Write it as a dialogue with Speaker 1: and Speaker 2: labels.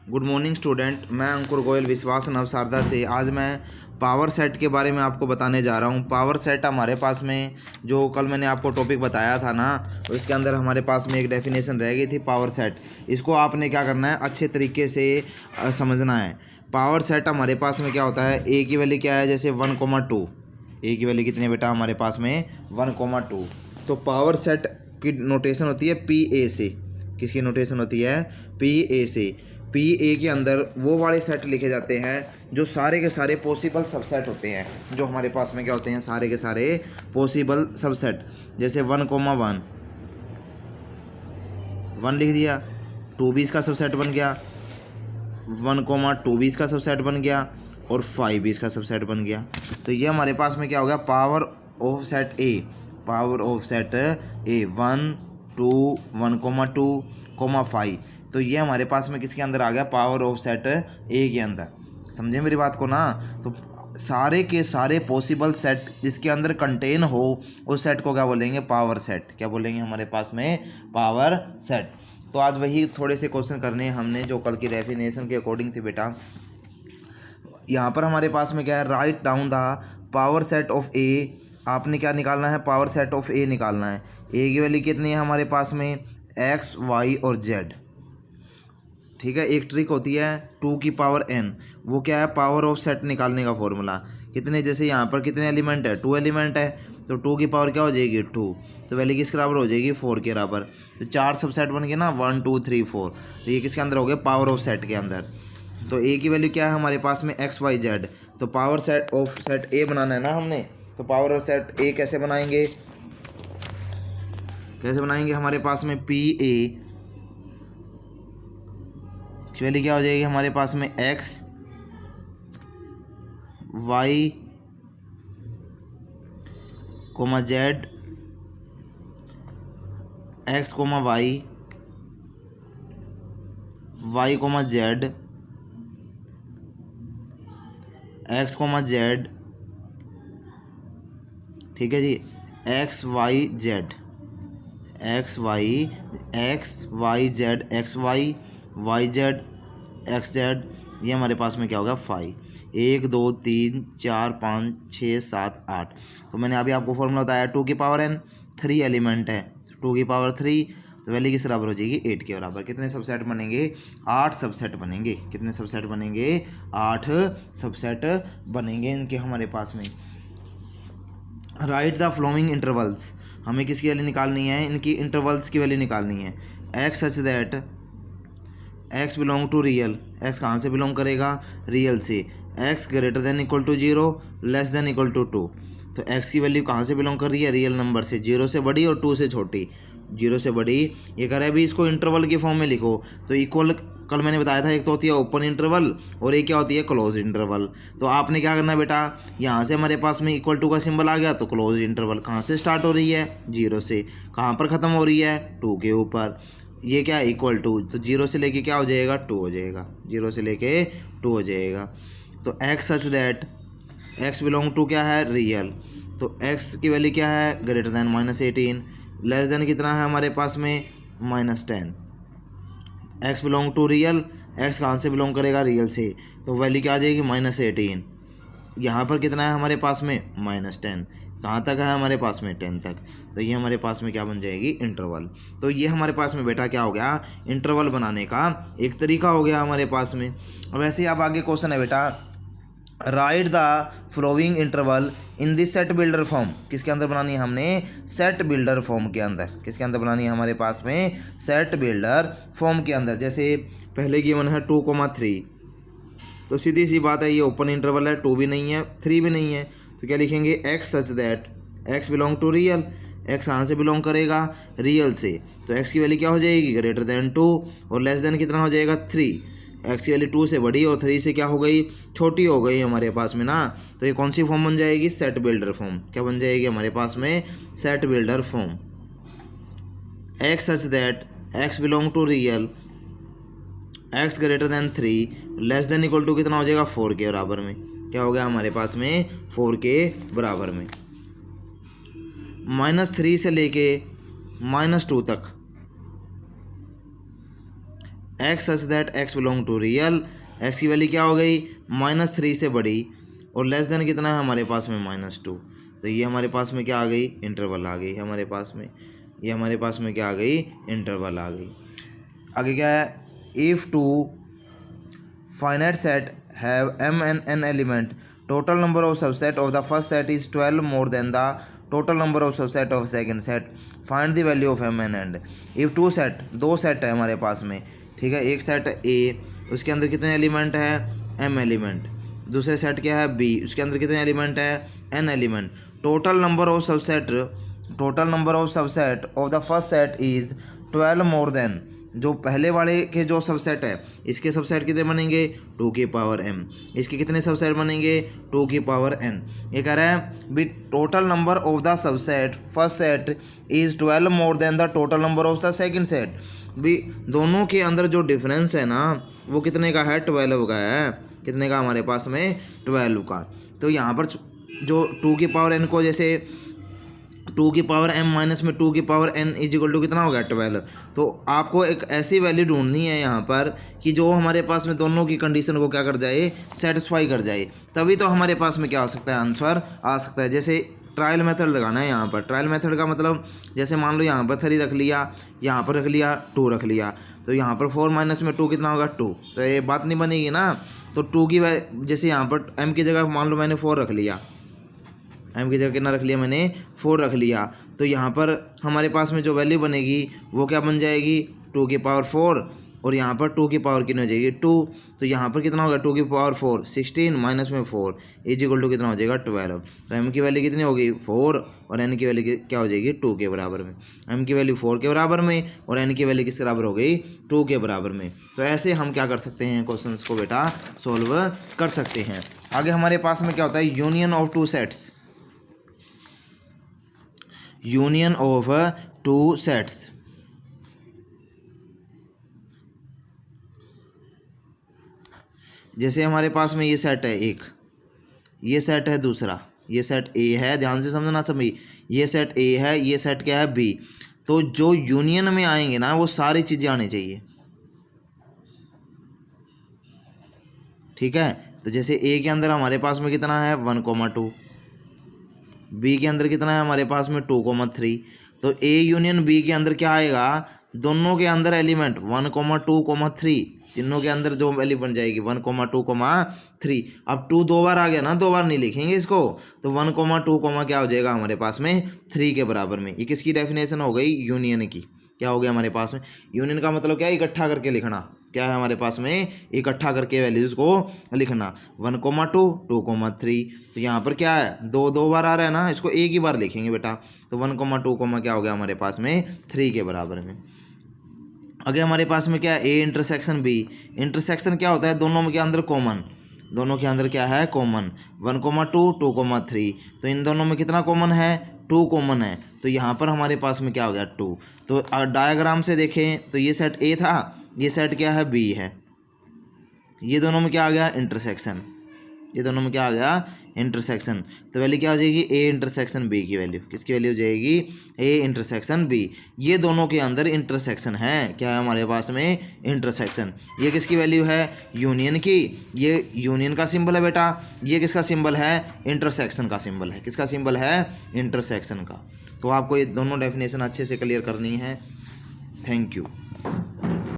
Speaker 1: Good morning student, मैं अंकुर गोयल विश्वास नवसारदा से आज मैं पावर सेट के बारे में आपको बताने जा रहा हूँ। पावर सेट हमारे पास में जो कल मैंने आपको टॉपिक बताया था ना, तो इसके अंदर हमारे पास में एक डेफिनेशन रह गई थी पावर सेट। इसको आपने क्या करना है, अच्छे तरीके से समझना है। पावर सेट हमारे पास में क्या होता है, ए की वैल्यू क्या है, जैसे 1,2। ए की वैल्यू कितनी है बेटा हमारे पास में 1,2। तो पावर सेट की नोटेशन होती है पी ए से। किसकी नोटेशन होती है, पी ए से। पी ए के अंदर वो वाले सेट लिखे जाते हैं जो सारे के सारे पॉसिबल सबसेट होते हैं, जो हमारे पास में क्या होते हैं, सारे के सारे पॉसिबल सबसेट। जैसे 1,1 1 लिख दिया, 2 भी इसका सबसेट बन गया, 1,2 भी इसका सबसेट बन गया, और 5 भी इसका सबसेट बन गया। तो ये हमारे पास में क्या हो गया, power of set A. Power of set ए 1, 2, 1,2, 5। तो ये हमारे पास में किसके अंदर आ गया, पावर ऑफ सेट ए के अंदर। समझे मेरी बात को ना। तो सारे के सारे पॉसिबल सेट जिसके अंदर कंटेन हो उस सेट को क्या बोलेंगे, पावर सेट। क्या बोलेंगे हमारे पास में, पावर सेट। तो आज वही थोड़े से क्वेश्चन करने हैं हमने जो कल की डेफिनेशन के अकॉर्डिंग थी बेटा। यहाँ पर हमारे पास में क्या है, write down the power set of A. आपने क्या निकालना है, पावर सेट ऑफ ए निकालना है। ए की वैल्यू कितनी है हमारे पास में, एक्स, वाई और जेड। ठीक है, एक ट्रिक होती है 2 की पावर n, वो क्या है, पावर ऑफ सेट निकालने का फॉर्मूला। कितने, जैसे यहाँ पर कितने एलिमेंट है, 2 एलिमेंट है, तो 2 की पावर क्या हो जाएगी 2, तो वैल्यू किसके बराबर हो जाएगी 4 के बराबर। तो 4 सबसेट बन गए ना, 1, 2, 3, 4। तो ये किसके अंदर हो गया, पावर ऑफ सेट के अंदर। तो ए की वैल्यू क्या है हमारे पास में, एक्स, वाई, जेड। तो power set of set A बनाना है ना हमने, तो पावर ऑफ सेट ए कैसे बनाएंगे, हमारे पास में पी ए वैल्यू क्या हो जाएगी हमारे पास में, X, Y, comma Z, X comma Y, Y comma Z, X comma Z. ठीक है जी, X Y Z, X Y Z, X Y, Y Z, X Z. ये हमारे पास में क्या होगा 5। 1, 2, 3, 4, 5, 6, 7, 8। तो मैंने अभी आपको फॉर्मूला बताया 2 की पावर n, 3 एलिमेंट है, 2 की पावर 3, तो वैल्यू किस बराबर हो जाएगी 8 के बराबर। कितने सबसेट बनेंगे, 8 सबसेट बनेंगे। कितने सबसेट बनेंगे, 8 सबसेट बनेंगे इनके हमारे पास में। Right the flowing intervals. हमें किसकी वैल्यू निकालनी है, इनकी इंटरवल्स की वैल्यू निकालनी है। X such that x belong to real. X कहाँ से बिलोंग करेगा, रियल से। X greater than equal to 0, less than equal to 2। तो एक्स की वैल्यू कहाँ से बिलोंग कर रही है, रियल नंबर से, 0 से बड़ी और 2 से छोटी। 0 से बड़ी, ये कह रहा है अभी इसको इंटरवल की फॉर्म में लिखो। तो इक्वल कल मैंने बताया था, एक तो होती है ओपन इंटरवल और एक क्या होती है, क्लोज इंटरवल। तो आपने क्या करना है बेटा, यहाँ से हमारे पास में इक्वल टू का सिंबल आ गया, तो क्लोज इंटरवल कहाँ से स्टार्ट हो रही है, 0 से। कहाँ पर ख़त्म हो रही है, 2 के ऊपर। ये क्या है, इक्वल टू, तो 0 से लेके क्या हो जाएगा, 2 हो जाएगा। 0 से लेके 2 हो जाएगा। तो x such that x belong to क्या है, रियल। तो एक्स की वैल्यू क्या है, ग्रेटर दैन -18, लेस देन कितना है हमारे पास में, -10। X belong to real, x कहाँ से बिलोंग करेगा, रियल से, तो वैल्यू क्या आ जाएगी -18। यहाँ पर कितना है हमारे पास में, -10। कहाँ तक है हमारे पास में, 10 तक। तो ये हमारे पास में क्या बन जाएगी, इंटरवल। तो ये हमारे पास में बेटा क्या हो गया, इंटरवल बनाने का एक तरीका हो गया हमारे पास में। अब ऐसे ही अब आगे क्वेश्चन है बेटा, right the flowing interval in this set builder form. किसके अंदर बनानी है हमने, सेट बिल्डर फॉर्म के अंदर। किसके अंदर बनानी है हमारे पास में, सेट बिल्डर फॉर्म के अंदर। जैसे पहले गिवन है 2,3, तो सीधी सी बात है, ये ओपन इंटरवल है, 2 भी नहीं है, 3 भी नहीं है, तो क्या लिखेंगे, x such that x belong to real. X कहाँ से बिलोंग करेगा, रियल से। तो एक्स की वैल्यू क्या हो जाएगी, ग्रेटर देन 2, और लेस देन कितना हो जाएगा 3। एक्स की वैल्यू 2 से बड़ी और 3 से क्या हो गई, छोटी हो गई हमारे पास में ना। तो ये कौन सी फॉर्म बन जाएगी, सेट बिल्डर फॉर्म। क्या बन जाएगी हमारे पास में, set builder form. X such that x belong to real, x greater than 3, less than equal to कितना हो जाएगा, 4 के बराबर में। क्या हो गया हमारे पास में, 4 के बराबर में। -3 से लेके -2 तक x such that x belong to real, x की वैल्यू क्या हो गई -3 से बड़ी और लेस देन कितना है हमारे पास में -2। तो ये हमारे पास में क्या आ गई इंटरवल आ गई हमारे पास में, ये हमारे पास में क्या आ गई इंटरवल आ गई। आगे क्या है, if two finite set have m and n element, total number of subset of the first set is 12 more than the total number of subset of second set, find the value of m and n। If two set, दो set है हमारे पास में, ठीक है, एक set A, उसके अंदर कितने एलिमेंट है m एलिमेंट, दूसरे सेट क्या है B, उसके अंदर कितने एलिमेंट है n element, total number of subset of the first set is 12 more than, जो पहले वाले के जो सबसेट है इसके सबसेट कितने बनेंगे 2 की पावर m, इसके कितने सबसेट बनेंगे 2 की पावर n। ये कह रहा है भी total number of the subset first set is 12 more than the total number of the second set, भी दोनों के अंदर जो डिफरेंस है ना वो कितने का है 12 का है, कितने का हमारे पास में 12 का। तो यहाँ पर जो 2 की पावर n को जैसे 2 की पावर m माइनस में 2 की power n is equal to कितना हो गया 12। तो आपको एक ऐसी वैल्यू ढूंढनी है यहाँ पर कि जो हमारे पास में दोनों की कंडीशन को क्या कर जाए सेटिस्फाई कर जाए, तभी तो हमारे पास में क्या हो सकता है आंसर आ सकता है। जैसे ट्रायल मेथड लगाना है यहाँ पर, ट्रायल मेथड का मतलब जैसे मान लो यहाँ पर 3 रख लिया, यहाँ पर रख लिया 2 रख लिया, तो यहाँ पर 4 माइनस में 2 कितना होगा 2, तो ये बात नहीं बनेगी ना। तो 2 की जैसे यहाँ पर m की जगह मान लो मैंने 4 रख लिया, m की जगह कितना रख लिया मैंने 4 रख लिया, तो यहाँ पर हमारे पास में जो वैल्यू बनेगी वो क्या बन जाएगी 2 की पावर 4 और यहाँ पर 2 की पावर कितनी हो जाएगी 2, तो यहाँ पर कितना होगा 2 की पावर 4 16 माइनस में 4 इज इक्वल टू कितना हो जाएगा 12। तो m की वैल्यू कितनी होगी 4 और n की वैल्यू क्या हो जाएगी 2 के बराबर में, m की वैल्यू 4 के बराबर में और n की वैल्यू किसके बराबर हो गई 2 के बराबर में। तो ऐसे हम क्या कर सकते हैं क्वेश्चन को बेटा सोल्व कर सकते हैं। आगे हमारे पास में क्या होता है union of two sets, union of two sets. जैसे हमारे पास में ये सेट है एक, ये सेट है दूसरा, ये सेट A है, ध्यान से समझना सभी, ये सेट A है, ये सेट क्या है B, तो जो यूनियन में आएंगे ना वो सारी चीज़ें आनी चाहिए, ठीक है। तो जैसे A के अंदर हमारे पास में कितना है 1,2, B के अंदर कितना है हमारे पास में 2,3, तो A यूनियन B के अंदर क्या आएगा, दोनों के अंदर एलिमेंट 1,2,3, तीनों के अंदर जो वैल्यू बन जाएगी 1,2,3। अब 2 दो बार आ गया ना, 2 बार नहीं लिखेंगे इसको, तो 1,2, क्या हो जाएगा हमारे पास में 3 के बराबर में। ये किसकी डेफिनेशन हो गई यूनियन की, क्या हो गया हमारे पास में यूनियन का मतलब क्या है इकट्ठा करके लिखना, क्या है हमारे पास में इकट्ठा करके वैल्यूज़ को लिखना 1,2, 2,3। तो यहाँ पर क्या है 2 बार आ रहा है ना, इसको एक ही बार लिखेंगे बेटा, तो 1,2, क्या हो गया हमारे पास में 3 के बराबर में। आगे हमारे पास में क्या है A इंटरसेक्शन B, इंटरसेक्शन क्या होता है दोनों के अंदर कॉमन, दोनों के अंदर क्या है कॉमन 1,2, 2,3, तो इन दोनों में कितना कॉमन है 2 कॉमन है, तो यहाँ पर हमारे पास में क्या हो गया 2। तो डायग्राम से देखें तो ये सेट A था, ये सेट क्या है B है, ये दोनों में क्या आ गया इंटरसेक्शन, ये दोनों में क्या आ गया इंटरसेक्शन, तो वैल्यू क्या हो जाएगी A इंटरसेक्शन B की वैल्यू, किसकी वैल्यू हो जाएगी A इंटरसेक्शन B। ये दोनों के अंदर इंटरसेक्शन है, क्या है हमारे पास में इंटरसेक्शन। ये किसकी वैल्यू है यूनियन की, ये यूनियन का सिंबल है बेटा, ये किसका सिंबल है इंटरसेक्शन का सिंबल है, किसका सिंबल है इंटरसेक्शन का। तो आपको ये दोनों डेफिनेशन अच्छे से क्लियर करनी है। Thank you.